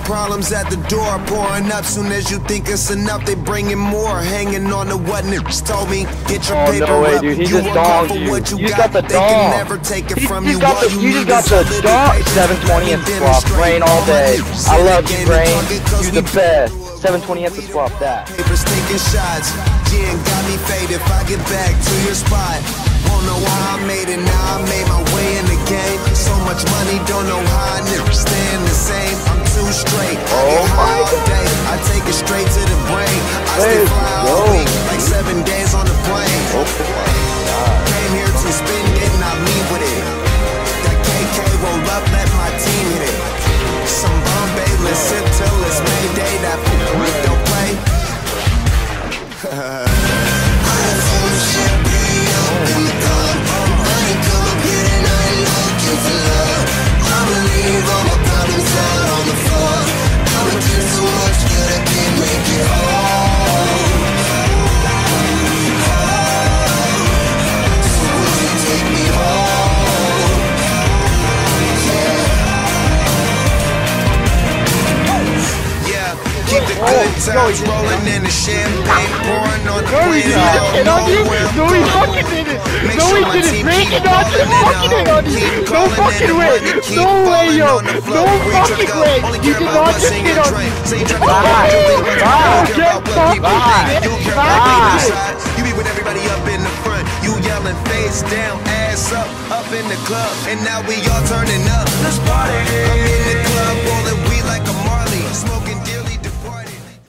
Problems at the door, pouring up. Soon as you think it's enough, they bringing more. Hanging on to what niggas told me. Get your paper no way, up. dude. He You just work hard dogged for you. what you You got. got the They can dog. never take it from You you. just got the dog. 720 at the swap. Rain all day. I love you, Rain. You the best. 720 at the swap. That. Papers taking shots. Yeah, got me faded. If I get back to your spot, don't know how I made it. Now I made my way in the game. So much money, don't know how I never stand the same. I'm too straight. Oh my God. I take it straight to the brain. I stay fly all week, like 7 days on the plane. Came here to spend it, not leave with it. That KK roll up, let my team hit it. Some Bombay, let's sip till it's Mayday. That we don't play. I had so much champagne up in the club. I ain't come up here tonight looking for love. I'ma leave all my problems out on the floor. I'ma drink so much that I can't make it home. So would you take me home? Yeah, keep the good times rolling and the champagne pouring on the plane. No, he fucking did it. No, he didn't. Rain cannot do fucking on you. No fucking way. No way, yo. No fucking way. You did not just hit on me. Get fucking You be with everybody up in the front. You yelling face down, ass up in the club. And now we all turning up. Let's